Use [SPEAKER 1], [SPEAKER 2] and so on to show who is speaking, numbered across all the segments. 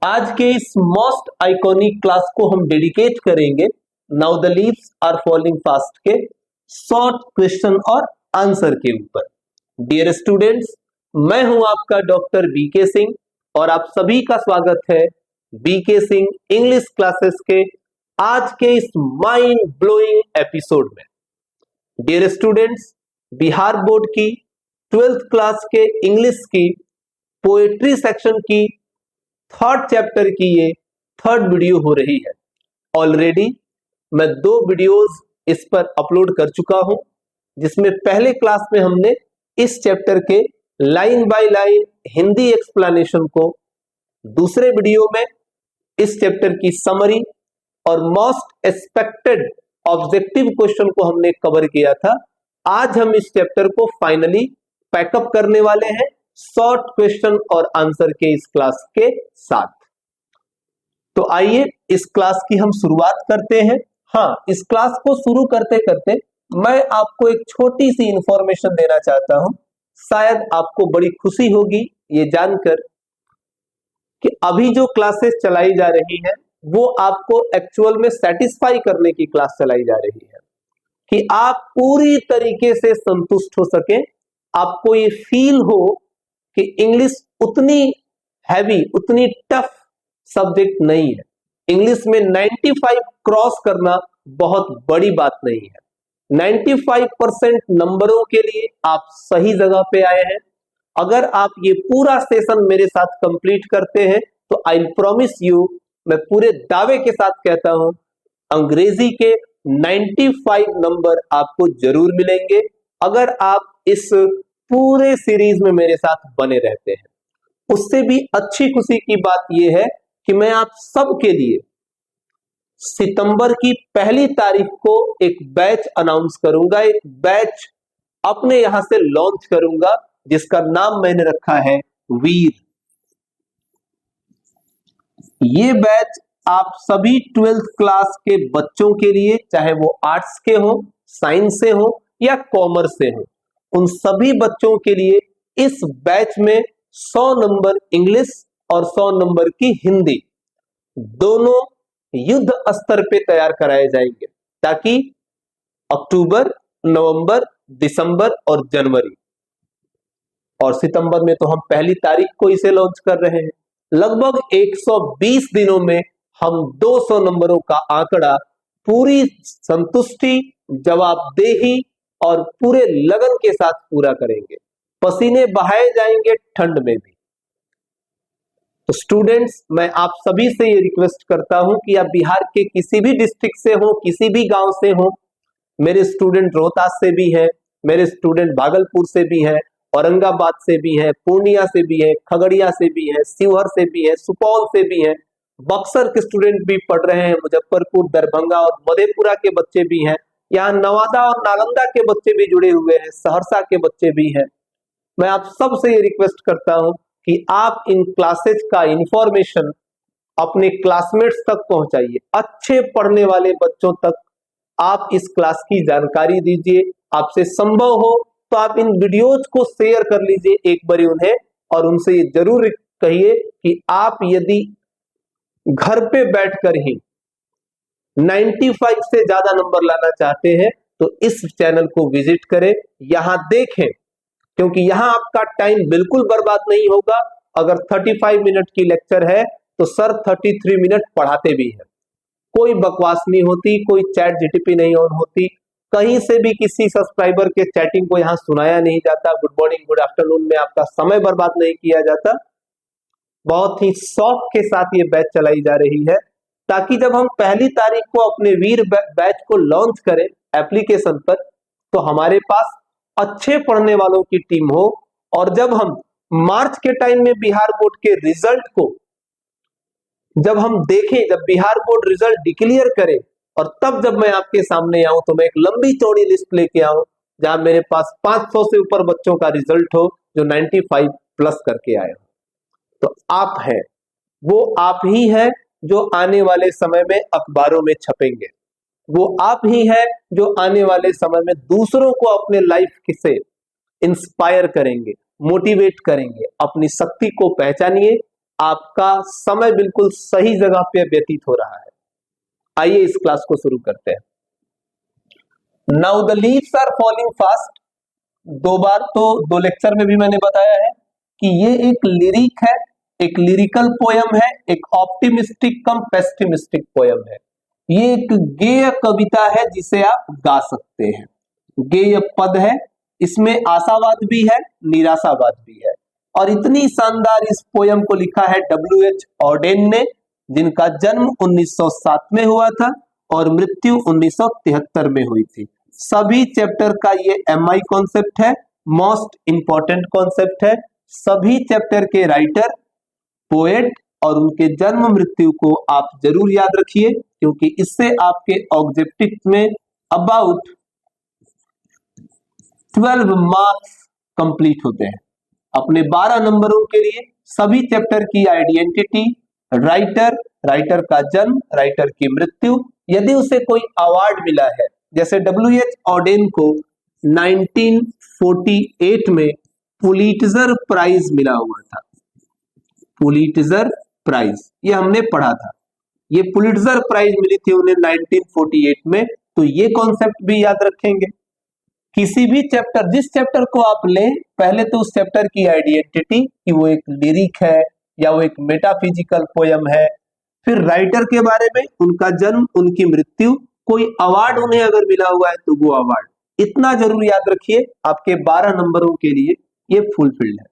[SPEAKER 1] आज के इस मोस्ट आइकॉनिक क्लास को हम डेडिकेट करेंगे now the leaves are falling fast के शॉर्ट क्वेश्चन और आंसर के ऊपर। डियर स्टूडेंट्स, मैं हूं आपका डॉक्टर बीके सिंह और आप सभी का स्वागत है बीके सिंह इंग्लिश क्लासेस के आज के इस माइंड ब्लोइंग एपिसोड में। डियर स्टूडेंट्स, बिहार बोर्ड की 12th क्लास के इंग्लिश की पोएट्री सेक्शन की थर्ड चैप्टर की ये थर्ड वीडियो हो रही है। ऑलरेडी मैं 2 वीडियोस इस पर अपलोड कर चुका हूं, जिसमें पहले क्लास में हमने इस चैप्टर के line by line Hindi explanation को, दूसरे वीडियो में इस चैप्टर की समरी और मोस्ट एक्सपेक्टेड ऑब्जेक्टिव क्वेश्चन को हमने कवर किया था। आज हम इस चैप्टर को फाइनली पैकअप करने वाले हैं शॉर्ट क्वेश्चन और आंसर के इस क्लास के साथ। तो आइए इस क्लास की हम शुरुआत करते हैं। हाँ, इस क्लास को शुरू करते करते मैं आपको एक छोटी सी इंफॉर्मेशन देना चाहता हूं। शायद आपको बड़ी खुशी होगी ये जानकर कि अभी जो क्लासेस चलाई जा रही हैं वो आपको एक्चुअल में सेटिस्फाई करने की क्लास चलाई जा रही है, कि आप पूरी तरीके से संतुष्ट हो सके, आपको ये फील हो कि इंग्लिश उतनी हैवी, उतनी टफ सब्जेक्ट नहीं है। इंग्लिश में 95 क्रॉस करना बहुत बड़ी बात नहीं है। 95% नंबरों के लिए आप सही जगह पे आए हैं। अगर आप ये पूरा सेशन मेरे साथ कंप्लीट करते हैं तो आई प्रॉमिस यू, मैं पूरे दावे के साथ कहता हूं, अंग्रेजी के 95 नंबर आपको जरूर मिलेंगे अगर आप इस पूरे सीरीज में मेरे साथ बने रहते हैं। उससे भी अच्छी खुशी की बात यह है कि मैं आप सबके लिए सितंबर की 1 तारीख को एक बैच अनाउंस करूंगा, एक बैच अपने यहां से लॉन्च करूंगा जिसका नाम मैंने रखा है वीर। ये बैच आप सभी 12th क्लास के बच्चों के लिए, चाहे वो आर्ट्स के हो, साइंस से हो या कॉमर्स से हो, उन सभी बच्चों के लिए इस बैच में 100 नंबर इंग्लिश और 100 नंबर की हिंदी दोनों युद्ध स्तर पे तैयार कराए जाएंगे, ताकि अक्टूबर, नवंबर, दिसंबर और जनवरी और सितंबर में तो हम 1 तारीख को इसे लॉन्च कर रहे हैं, लगभग 120 दिनों में हम 200 नंबरों का आंकड़ा पूरी संतुष्टि, जवाबदेही और पूरे लगन के साथ पूरा करेंगे। पसीने बहाए जाएंगे ठंड में भी। तो स्टूडेंट्स, मैं आप सभी से ये रिक्वेस्ट करता हूं कि आप बिहार के किसी भी डिस्ट्रिक्ट से हो, किसी भी गांव से हो, मेरे स्टूडेंट रोहतास से भी हैं, मेरे स्टूडेंट भागलपुर से भी हैं, औरंगाबाद से भी हैं, पूर्णिया से भी हैं, खगड़िया से भी हैं, शिवहर से भी हैं, सुपौल से भी हैं, बक्सर के स्टूडेंट भी पढ़ रहे हैं, मुजफ्फरपुर, दरभंगा और मधेपुरा के बच्चे भी हैं, यहाँ नवादा और नालंदा के बच्चे भी जुड़े हुए हैं, सहरसा के बच्चे भी हैं। मैं आप सबसे ये रिक्वेस्ट करता हूं कि आप इन क्लासेज का इंफॉर्मेशन अपने क्लासमेट्स तक पहुंचाइए। अच्छे पढ़ने वाले बच्चों तक आप इस क्लास की जानकारी दीजिए। आपसे संभव हो तो आप इन वीडियोज को शेयर कर लीजिए एक बार उन्हें, और उनसे ये जरूर कहिए कि आप यदि घर पे बैठकर ही 95 से ज्यादा नंबर लाना चाहते हैं तो इस चैनल को विजिट करें, यहां देखें, क्योंकि यहां आपका टाइम बिल्कुल बर्बाद नहीं होगा। अगर 35 मिनट की लेक्चर है तो सर 33 मिनट पढ़ाते भी हैं, कोई बकवास नहीं होती, कोई चैट जीटीपी नहीं ऑन होती, कहीं से भी किसी सब्सक्राइबर के चैटिंग को यहां सुनाया नहीं जाता, गुड मॉर्निंग, गुड आफ्टरनून में आपका समय बर्बाद नहीं किया जाता। बहुत ही शौक के साथ ये बैच चलाई जा रही है, ताकि जब हम 1 तारीख को अपने वीर बैच को लॉन्च करें एप्लीकेशन पर, तो हमारे पास अच्छे पढ़ने वालों की टीम हो, और जब हम मार्च के टाइम में बिहार बोर्ड के रिजल्ट को जब हम देखें, जब बिहार बोर्ड रिजल्ट डिक्लेयर करे, और तब जब मैं आपके सामने आऊं तो मैं एक लंबी चौड़ी लिस्ट लेके आऊं जहां मेरे पास 500 से ऊपर बच्चों का रिजल्ट हो जो 95 प्लस करके आए हो। तो आप हैं, वो आप ही हैं जो आने वाले समय में अखबारों में छपेंगे, वो आप ही है जो आने वाले समय में दूसरों को अपने लाइफ से इंस्पायर करेंगे, मोटिवेट करेंगे। अपनी शक्ति को पहचानिए, आपका समय बिल्कुल सही जगह पे व्यतीत हो रहा है। आइए इस क्लास को शुरू करते हैं। Now the leaves are falling fast. दो बार तो दो लेक्चर में भी मैंने बताया है कि ये एक लिरिक है, एक लिरिकल पोयम है, एक ऑप्टिमिस्टिक कम पेस्टिमिस्टिक पोयम है। ये एक गेय कविता है जिसे आप गा सकते हैं। गेय पद है, इसमें आशावाद भी है, निराशावाद भी है। और इतनी शानदार इस पोयम को लिखा है W.H. ऑडेन ने, जिनका जन्म 1907 में हुआ था और मृत्यु 1973 में हुई थी। सभी चैप्टर का ये MI कॉन्सेप्ट है, मोस्ट इंपॉर्टेंट कॉन्सेप्ट है। सभी चैप्टर के राइटर, पोएट और उनके जन्म मृत्यु को आप जरूर याद रखिए, क्योंकि इससे आपके ऑब्जेक्टिव में अबाउट 12 मार्क्स कंप्लीट होते हैं। अपने 12 नंबरों के लिए सभी चैप्टर की आइडेंटिटी, राइटर, राइटर का जन्म, राइटर की मृत्यु, यदि उसे कोई अवार्ड मिला है, जैसे W.H. ऑडेन को 1948 में पुलिट्जर प्राइज मिला हुआ था। पुलिट्जर प्राइज ये हमने पढ़ा था, ये पुलिट्जर प्राइज मिली थी उन्हें 1948 में। तो ये कॉन्सेप्ट भी याद रखेंगे। किसी भी चैप्टर, जिस चैप्टर को आप लें, पहले तो उस चैप्टर की आइडेंटिटी कि वो एक लिरिक है या वो एक मेटाफिजिकल पोयम है, फिर राइटर के बारे में, उनका जन्म, उनकी मृत्यु, कोई अवार्ड उन्हें अगर मिला हुआ है तो वो अवार्ड, इतना जरूर याद रखिए। आपके 12 नंबरों के लिए ये फुलफिल्ड है।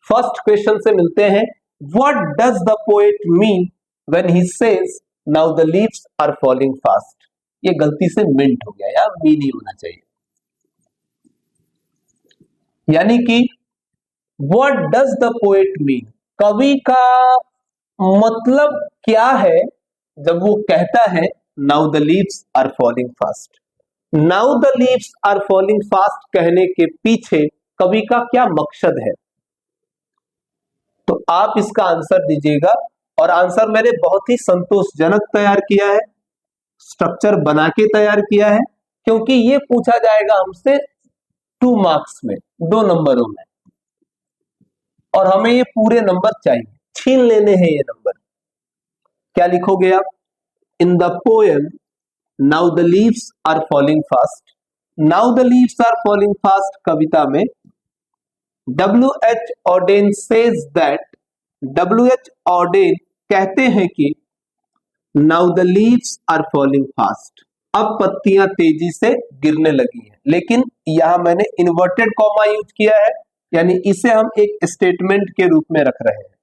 [SPEAKER 1] फर्स्ट क्वेश्चन से मिलते हैं। What does the poet mean when he says now the leaves are falling fast? ये गलती से मिंट हो गया यार, मीन ही होना चाहिए। यानी कि what does the poet mean, कवि का मतलब क्या है जब वो कहता है now the leaves are falling fast? Now the leaves are falling fast कहने के पीछे कवि का क्या मकसद है? तो आप इसका आंसर दीजिएगा। और आंसर मैंने बहुत ही संतोषजनक तैयार किया है, स्ट्रक्चर बना के तैयार किया है, क्योंकि ये पूछा जाएगा हमसे 2 मार्क्स में, 2 नंबरों में, और हमें ये पूरे नंबर चाहिए, छीन लेने हैं ये नंबर। क्या लिखोगे आप? In the poem now the leaves are falling fast. Now the leaves are falling fast कविता में W.H. Odean says that, W.H. Auden कहते हैं कि now the leaves are falling fast, अब पत्तियां तेजी से गिरने लगी हैं। लेकिन यहां मैंने इन्वर्टेड कॉमा यूज किया है, यानी इसे हम एक स्टेटमेंट के रूप में रख रहे हैं।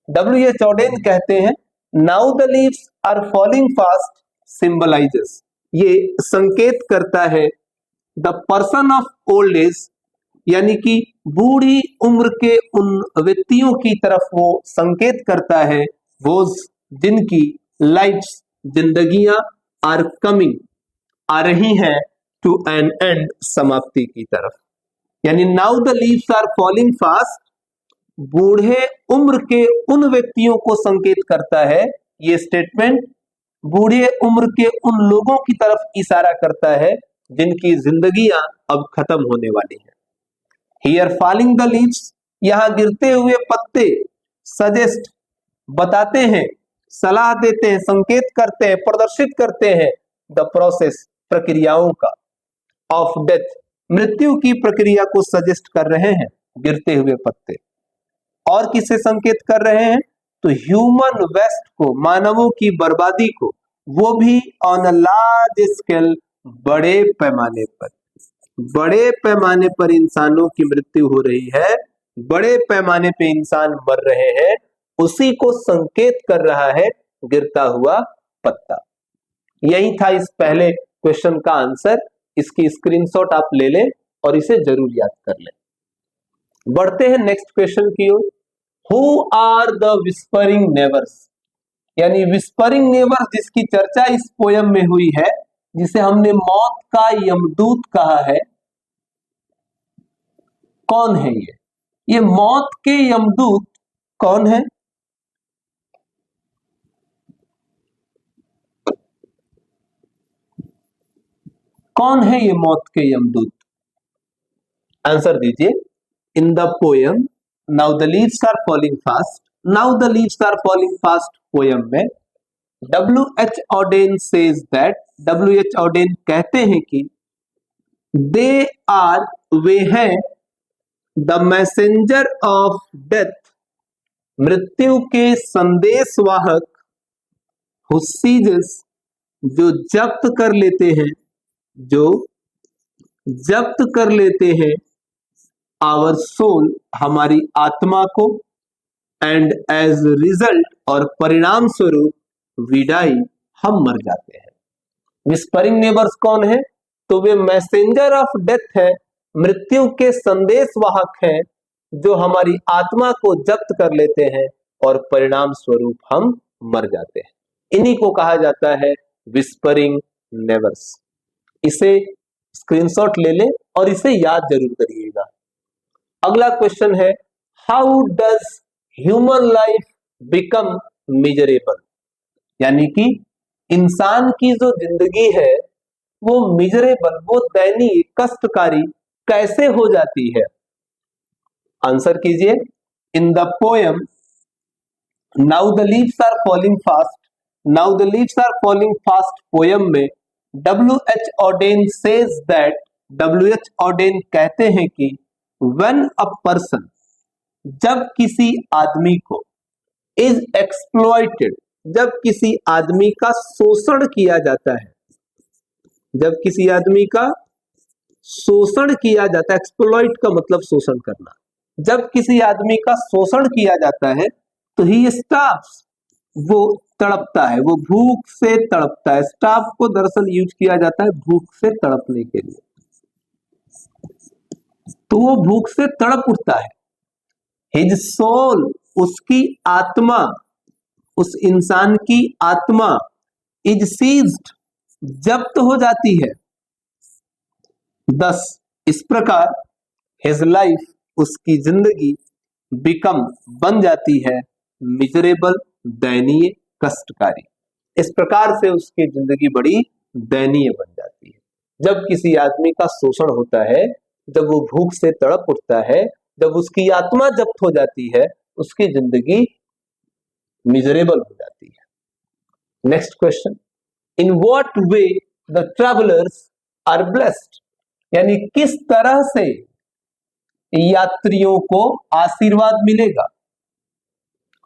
[SPEAKER 1] W.H. ऑडेन कहते हैं now the leaves are falling fast symbolizes, ये संकेत करता है the person of old age, यानी कि बूढ़ी उम्र के उन व्यक्तियों की तरफ वो संकेत करता है, वो जिनकी लाइफ्स, जिंदगियां, आर कमिंग, आ रही हैं, टू एन एंड, समाप्ति की तरफ। यानी now the leaves are falling fast बूढ़े उम्र के उन व्यक्तियों को संकेत करता है, ये स्टेटमेंट बूढ़े उम्र के उन लोगों की तरफ इशारा करता है जिनकी जिंदगियां अब खत्म होने वाली हैं। हियर फॉलिंग द लीव्स, यहां गिरते हुए पत्ते, सजेस्ट, बताते हैं, सलाह देते हैं, संकेत करते हैं, प्रदर्शित करते हैं द प्रोसेस, प्रक्रियाओं का, ऑफ डेथ, मृत्यु की प्रक्रिया को सजेस्ट कर रहे हैं गिरते हुए पत्ते। और किसे संकेत कर रहे हैं? तो ह्यूमन वेस्ट को, मानवों की बर्बादी को, वो भी ऑन अ लार्ज स्केल, बड़े पैमाने पर। बड़े पैमाने पर इंसानों की मृत्यु हो रही है, बड़े पैमाने पे इंसान मर रहे हैं, उसी को संकेत कर रहा है गिरता हुआ पत्ता। यही था इस पहले क्वेश्चन का आंसर। इसकी स्क्रीनशॉट आप ले लें और इसे जरूर याद कर लें। बढ़ते हैं नेक्स्ट क्वेश्चन की ओर। Who are the whispering neighbours, यानी विस्परिंग नेबर्स जिसकी चर्चा इस पोयम में हुई है, जिसे हमने मौत का यमदूत कहा है, कौन है ये? ये मौत के यमदूत कौन है? कौन है ये मौत के यमदूत? आंसर दीजिए। In the poem now the leaves are falling fast, now the leaves are falling fast poem में W.H. Auden says that, W.H. Auden कहते हैं कि दे आर, वे हैं, द मैसेंजर ऑफ डेथ, मृत्यु के संदेशवाहक, हु सीजेस, जो जब्त कर लेते हैं, जो जब्त कर लेते हैं, आवर सोल, हमारी आत्मा को, एंड एज रिजल्ट, और परिणाम स्वरूप, वी डाई, हम मर जाते हैं। विस्परिंग नेबर्स कौन है? तो वे मैसेंजर ऑफ डेथ है, मृत्यु के संदेशवाहक हैं, जो हमारी आत्मा को जब्त कर लेते हैं और परिणाम स्वरूप हम मर जाते हैं। इन्हीं को कहा जाता है विस्परिंग नेबर्स। इसे स्क्रीनशॉट ले लें और इसे याद जरूर करिएगा। अगला क्वेश्चन है, how does human life become miserable, यानी कि इंसान की जो जिंदगी है वो मिजरेबल, वो दयनीय, कष्टकारी कैसे हो जाती है? आंसर कीजिए। In the poem now the leaves are falling fast, now the leaves are falling fast poem में W.H. Auden says that, W.H. Auden कहते हैं कि when a person, जब किसी आदमी को, is exploited, जब किसी आदमी का शोषण किया जाता है, जब किसी आदमी का शोषण किया जाता है, एक्सप्लॉइट का मतलब शोषण करना, जब किसी आदमी का शोषण किया जाता है तो ही स्टार्व्स, वो तड़पता है, वो भूख से तड़पता है। स्टार्व को दरअसल यूज किया जाता है भूख से तड़पने के लिए, तो वो भूख से तड़प उठता है। हिज सोल, उसकी आत्मा, उस इंसान की आत्मा, इज सीज्ड, जब्त हो जाती है। दस, इस प्रकार, हिज लाइफ, उसकी जिंदगी, बिकम, बन जाती है, मिजरेबल, दयनीय, कष्टकारी। इस प्रकार से उसकी जिंदगी बड़ी दयनीय बन जाती है। जब किसी आदमी का शोषण होता है, जब वो भूख से तड़प उठता है, जब उसकी आत्मा जब्त हो जाती है, उसकी जिंदगी मिजरेबल हो जाती है। Next question, in what way the travellers are blessed, यानी किस तरह से यात्रियों को आशीर्वाद मिलेगा?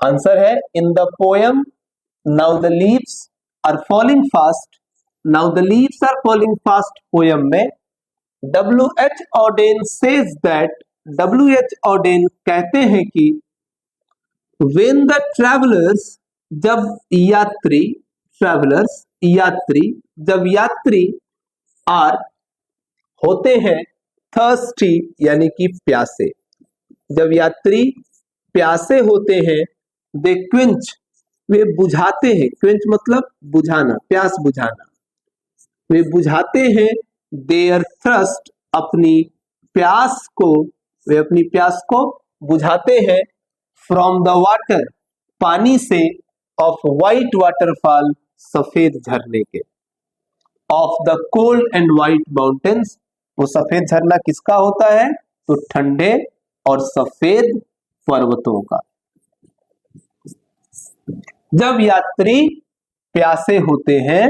[SPEAKER 1] आंसर है, in the poem now the leaves are falling fast, now the leaves are falling fast poem में W.H. Auden says that, W.H. Auden कहते हैं कि when the travelers, जब यात्री, travelers, यात्री, जब यात्री are, होते हैं, thirsty, यानी कि प्यासे, जब यात्री प्यासे होते हैं, they quench, वे बुझाते हैं, quench मतलब बुझाना, प्यास बुझाना, वे बुझाते हैं their thirst, अपनी प्यास को, वे अपनी प्यास को बुझाते हैं from the water, पानी से, of white waterfall, सफेद झरने के, of the cold and white mountains, वो सफेद झरना किसका होता है? तो ठंडे और सफेद पर्वतों का। जब यात्री प्यासे होते हैं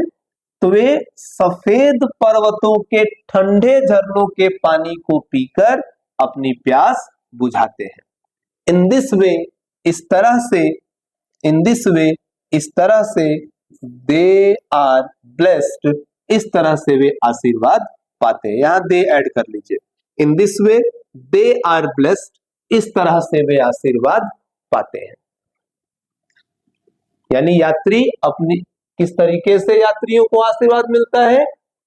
[SPEAKER 1] तो वे सफेद पर्वतों के ठंडे झरनों के पानी को पीकर अपनी प्यास बुझाते हैं। इन दिस वे, इस तरह से, इन दिस वे, इस तरह से, दे आर ब्लेस्ड, इस तरह से वे आशीर्वाद पाते हैं। यहां दे ऐड कर लीजिए। In this way they are blessed, इस तरह से वे आशीर्वाद पाते हैं। यानी यात्री अपनी, किस तरीके से यात्रियों को आशीर्वाद मिलता है?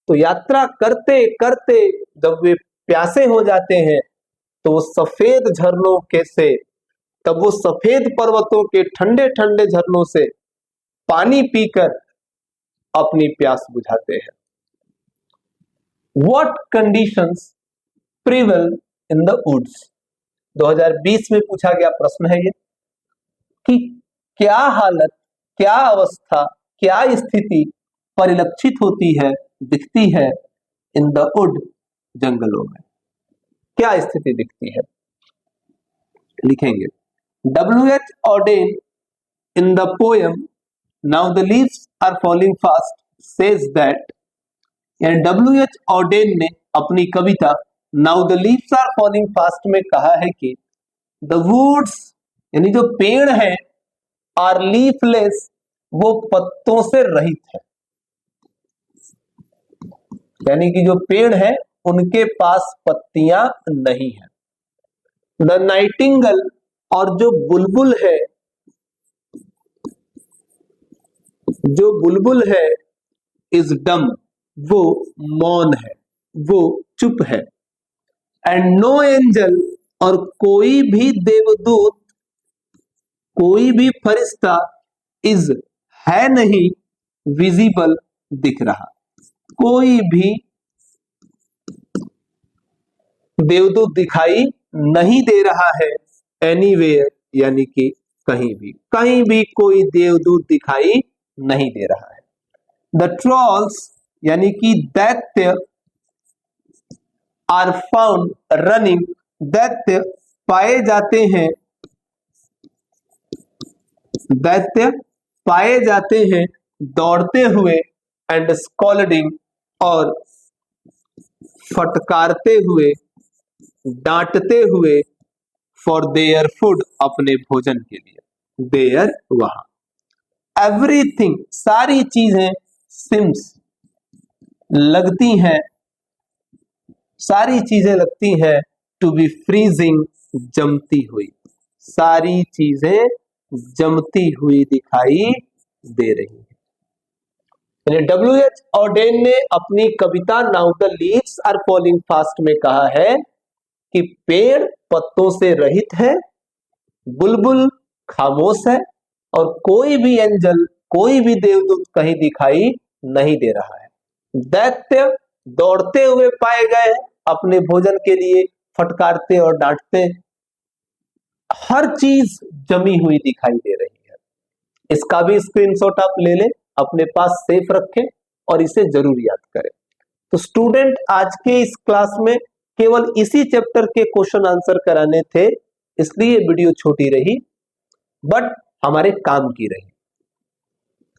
[SPEAKER 1] तो यात्रा करते करते जब वे प्यासे हो जाते हैं तो सफेद झरनों के से, तब वो सफेद पर्वतों के ठंडे ठंडे झरनों से पानी पीकर अपनी प्यास बुझाते हैं। What conditions prevail in the woods? 2020 में पूछा गया प्रश्न है ये, कि क्या हालत, क्या अवस्था, क्या स्थिति परिलक्षित होती है, दिखती है इन द वुड, जंगलों में? क्या स्थिति दिखती है? लिखेंगे W.H. Auden in the poem Now the Leaves Are Falling Fast says that, यानी W.H. Auden ने अपनी कविता now the leaves are falling fast में कहा है कि द वुड्स यानी जो पेड़ है आर लीफलेस, वो पत्तों से रहित है, यानी कि जो पेड़ है उनके पास पत्तियां नहीं है। द नाइटिंगल और जो बुलबुल है, जो बुलबुल है इज डम, वो मौन है, वो चुप है। एंड नो एंजल और कोई भी देवदूत, कोई भी फरिश्ता इज है नहीं विजिबल दिख रहा, कोई भी देवदूत दिखाई नहीं दे रहा है एनीवेयर, यानी कि कहीं भी कोई देवदूत दिखाई नहीं दे रहा है। द ट्रॉल्स यानी कि दैत्य आर फाउंड रनिंग, दैत्य पाए जाते हैं, दैत्य पाए जाते हैं दौड़ते हुए, एंड स्कॉल्डिंग और फटकारते हुए, डांटते हुए, फॉर देयर फूड अपने भोजन के लिए। देयर वहां। एवरीथिंग सारी चीजें, सिम्स लगती हैं, सारी चीजें लगती हैं, टू बी फ्रीजिंग जमती हुई, सारी चीजें जमती हुई दिखाई दे रही है। W.H. Auden ने अपनी कविता now the leaves are falling fast में कहा है कि पेड़ पत्तों से रहित है, बुलबुल खामोश है, और कोई भी एंजल, कोई भी देवदूत कहीं दिखाई नहीं दे रहा है। दैत्य दौड़ते हुए पाए गए अपने भोजन के लिए, फटकारते और डांटते, हर चीज जमी हुई दिखाई दे रही है। इसका भी स्क्रीनशॉट आप ले लें, अपने पास सेफ रखें और इसे जरूर याद करें। तो स्टूडेंट, आज के इस क्लास में केवल इसी चैप्टर के क्वेश्चन आंसर कराने थे, इसलिए वीडियो छोटी रही, बट हमारे काम की रही।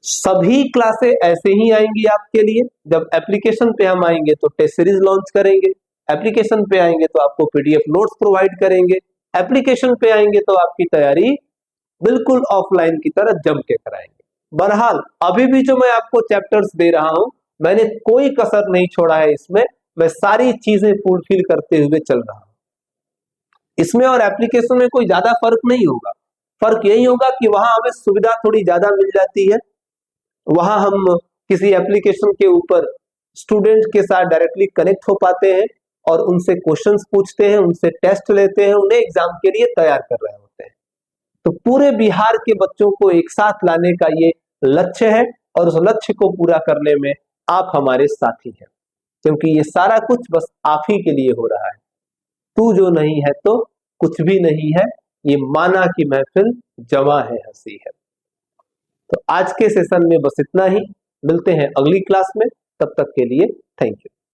[SPEAKER 1] सभी क्लासें ऐसे ही आएंगी आपके लिए। जब एप्लीकेशन पे हम आएंगे तो टेस्ट सीरीज लॉन्च करेंगे, एप्लीकेशन पे आएंगे तो आपको पीडीएफ नोट्स प्रोवाइड करेंगे, एप्लीकेशन पे आएंगे तो आपकी तैयारी बिल्कुल ऑफलाइन की तरह जम के कराएंगे। बहरहाल अभी भी जो मैं आपको चैप्टर्स दे रहा हूं, मैंने कोई कसर नहीं छोड़ा है इसमें, मैं सारी चीजें फुलफिल करते हुए चल रहा हूं। इसमें और एप्लीकेशन में कोई ज्यादा फर्क नहीं होगा। फर्क यही होगा कि वहां हमें सुविधा थोड़ी ज्यादा मिल जाती है, वहां हम किसी एप्लीकेशन के ऊपर स्टूडेंट के साथ डायरेक्टली कनेक्ट हो पाते हैं और उनसे क्वेश्चंस पूछते हैं, उनसे टेस्ट लेते हैं, उन्हें एग्जाम के लिए तैयार कर रहे होते हैं। तो पूरे बिहार के बच्चों को एक साथ लाने का ये लक्ष्य है, और उस लक्ष्य को पूरा करने में आप हमारे साथी हैं, क्योंकि ये सारा कुछ बस आप ही के लिए हो रहा है। तू जो नहीं है तो कुछ भी नहीं है, ये माना की महफिल जमा है, हंसी है। तो आज के सेशन में बस इतना ही, मिलते हैं अगली क्लास में, तब तक के लिए थैंक यू।